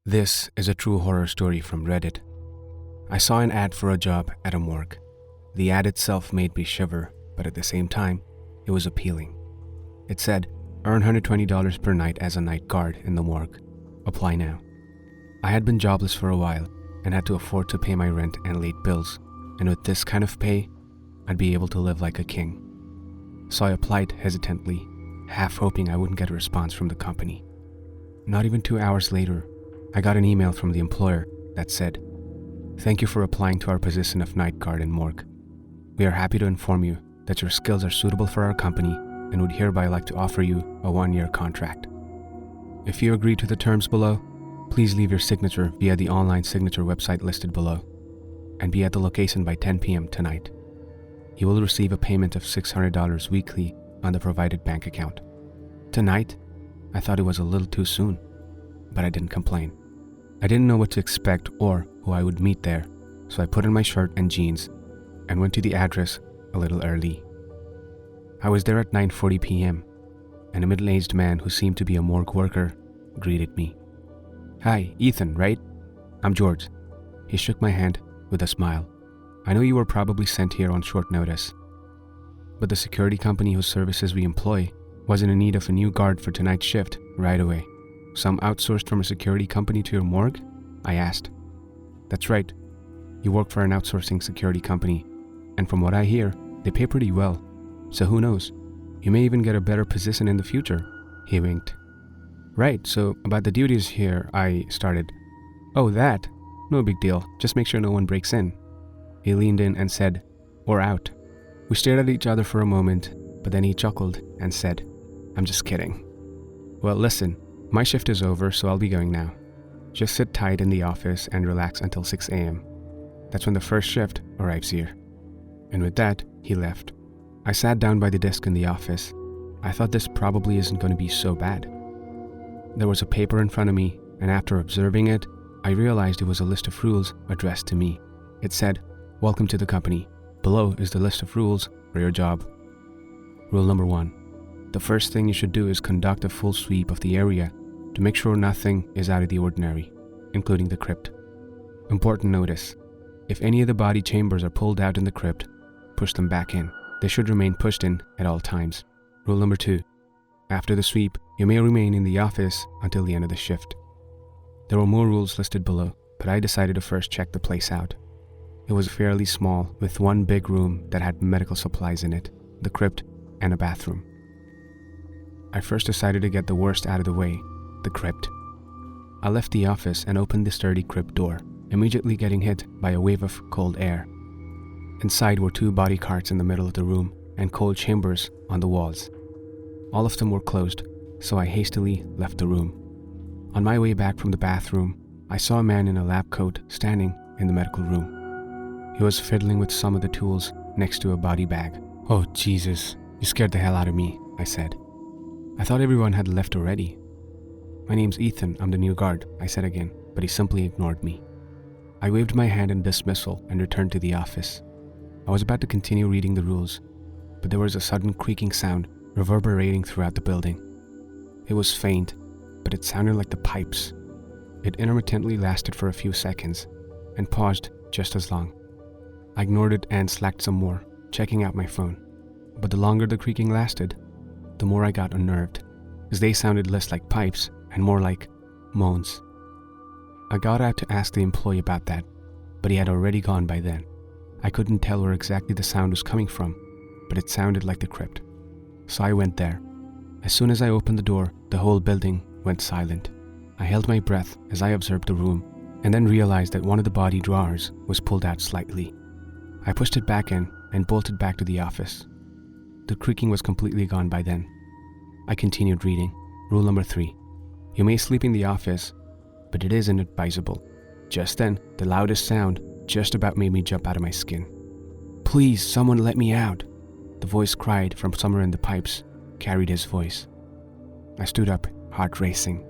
This is a true horror story from Reddit. I saw an ad for a job at a morgue. The ad itself made me shiver, but at the same time, it was appealing. It said, earn $120 per night as a night guard in the morgue. Apply now. I had been jobless for a while and had to afford to pay my rent and late bills, and with this kind of pay, I'd be able to live like a king. So I applied hesitantly, half hoping I wouldn't get a response from the company. Not even 2 hours later, I got an email from the employer that said, "Thank you for applying to our position of night guard in morgue. We are happy to inform you that your skills are suitable for our company and would hereby like to offer you a 1-year contract. If you agree to the terms below, please leave your signature via the online signature website listed below and be at the location by 10 p.m. tonight. You will receive a payment of $600 weekly on the provided bank account." Tonight? I thought it was a little too soon, but I didn't complain. I didn't know what to expect or who I would meet there, so I put on my shirt and jeans and went to the address a little early. I was there at 9:40 p.m., and a middle-aged man who seemed to be a morgue worker greeted me. "Hi, Ethan, right? I'm George." He shook my hand with a smile. "I know you were probably sent here on short notice, but the security company whose services we employ wasn't in need of a new guard for tonight's shift right away. Some outsourced from a security company to your morgue?" I asked. "That's right. You work for an outsourcing security company, and from what I hear, they pay pretty well. So who knows? You may even get a better position in the future." He winked. "Right, so about the duties here," I started. "Oh, that? No big deal. Just make sure no one breaks in." He leaned in and said, "Or out." We stared at each other for a moment, but then he chuckled and said, "I'm just kidding. Well, listen, my shift is over, so I'll be going now. Just sit tight in the office and relax until 6 a.m. That's when the first shift arrives here." And with that, he left. I sat down by the desk in the office. I thought this probably isn't going to be so bad. There was a paper in front of me, and after observing it, I realized it was a list of rules addressed to me. It said, "Welcome to the company. Below is the list of rules for your job. Rule number 1. The first thing you should do is conduct a full sweep of the area to make sure nothing is out of the ordinary, including the crypt. Important notice: if any of the body chambers are pulled out in the crypt, push them back in. They should remain pushed in at all times. Rule number 2. After the sweep, you may remain in the office until the end of the shift." There were more rules listed below, but I decided to first check the place out. It was fairly small, with one big room that had medical supplies in it, the crypt, and a bathroom. I first decided to get the worst out of the way, the crypt. I left the office and opened the sturdy crypt door, immediately getting hit by a wave of cold air. Inside were 2 body carts in the middle of the room and cold chambers on the walls. All of them were closed, so I hastily left the room. On my way back from the bathroom, I saw a man in a lab coat standing in the medical room. He was fiddling with some of the tools next to a body bag. "Oh, Jesus, you scared the hell out of me," I said. "I thought everyone had left already." "My name's Ethan, I'm the new guard," I said again, but he simply ignored me. I waved my hand in dismissal and returned to the office. I was about to continue reading the rules, but there was a sudden creaking sound reverberating throughout the building. It was faint, but it sounded like the pipes. It intermittently lasted for a few seconds and paused just as long. I ignored it and slacked some more, checking out my phone. But the longer the creaking lasted, the more I got unnerved, as they sounded less like pipes and more like moans. I got out to ask the employee about that, but he had already gone by then. I couldn't tell where exactly the sound was coming from, but it sounded like the crypt. So I went there. As soon as I opened the door, the whole building went silent. I held my breath as I observed the room, and then realized that one of the body drawers was pulled out slightly. I pushed it back in and bolted back to the office. The creaking was completely gone by then. I continued reading. Rule number 3. You may sleep in the office, but it isn't advisable. Just then, the loudest sound just about made me jump out of my skin. "Please, someone let me out," the voice cried from somewhere in the pipes, carried his voice. I stood up, heart racing.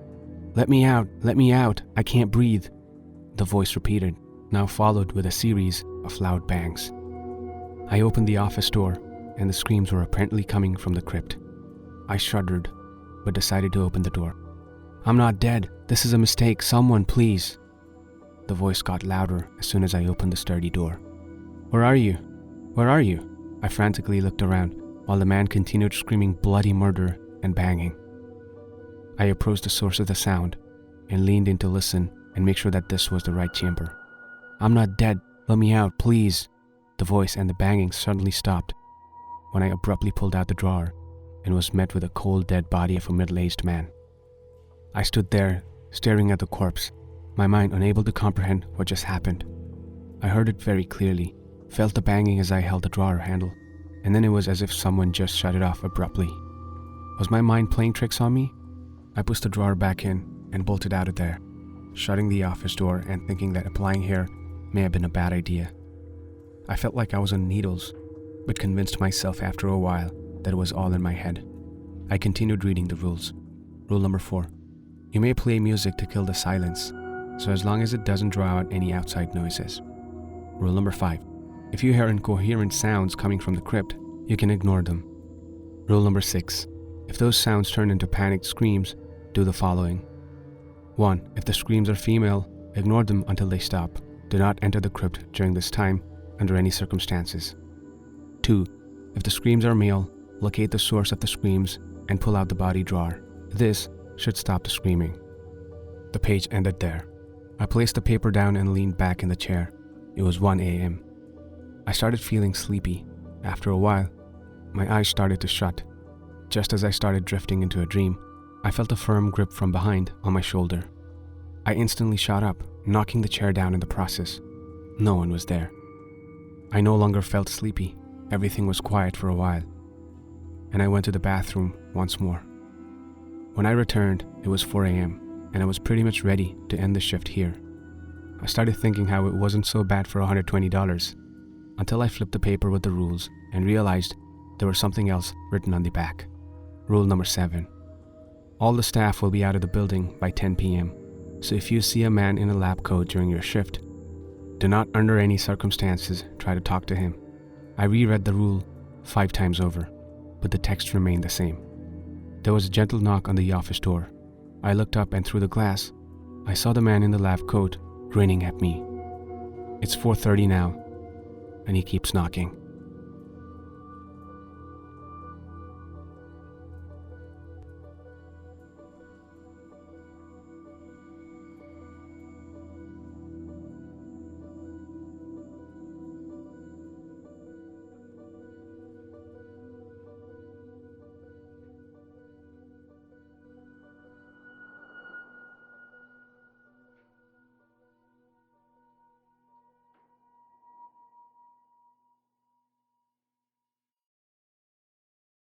Let me out, I can't breathe," the voice repeated, now followed with a series of loud bangs. I opened the office door, and the screams were apparently coming from the crypt. I shuddered, but decided to open the door. I'm not dead. This is a mistake. Someone, please. The voice got louder as soon as I opened the sturdy door. Where are you? Where are you? I frantically looked around while the man continued screaming bloody murder and banging. I approached the source of the sound and leaned in to listen and make sure that this was the right chamber. I'm not dead. Let me out, please. The voice and the banging suddenly stopped when I abruptly pulled out the drawer and was met with a cold, dead body of a middle-aged man. I stood there, staring at the corpse, my mind unable to comprehend what just happened. I heard it very clearly, felt the banging as I held the drawer handle, and then it was as if someone just shut it off abruptly. Was my mind playing tricks on me? I pushed the drawer back in and bolted out of there, shutting the office door and thinking that applying here may have been a bad idea. I felt like I was on needles, but convinced myself after a while that it was all in my head. I continued reading the rules. Rule number 4. You may play music to kill the silence, so as long as it doesn't draw out any outside noises. Rule number 5. If you hear incoherent sounds coming from the crypt, you can ignore them. Rule number 6. If those sounds turn into panicked screams, do the following. 1. If the screams are female, ignore them until they stop. Do not enter the crypt during this time under any circumstances. 2. If the screams are male, locate the source of the screams and pull out the body drawer. This should stop the screaming. The page ended there. I placed the paper down and leaned back in the chair. It was 1 a.m. I started feeling sleepy. After a while, my eyes started to shut. Just as I started drifting into a dream, I felt a firm grip from behind on my shoulder. I instantly shot up, knocking the chair down in the process. No one was there. I no longer felt sleepy. Everything was quiet for a while, and I went to the bathroom once more. When I returned, it was 4 a.m., and I was pretty much ready to end the shift here. I started thinking how it wasn't so bad for $120, until I flipped the paper with the rules and realized there was something else written on the back. Rule number 7. All the staff will be out of the building by 10 p.m., so if you see a man in a lab coat during your shift, do not under any circumstances try to talk to him. I reread the rule 5 times over, but the text remained the same. There was a gentle knock on the office door. I looked up and through the glass, I saw the man in the lab coat grinning at me. It's 4:30 now, and he keeps knocking.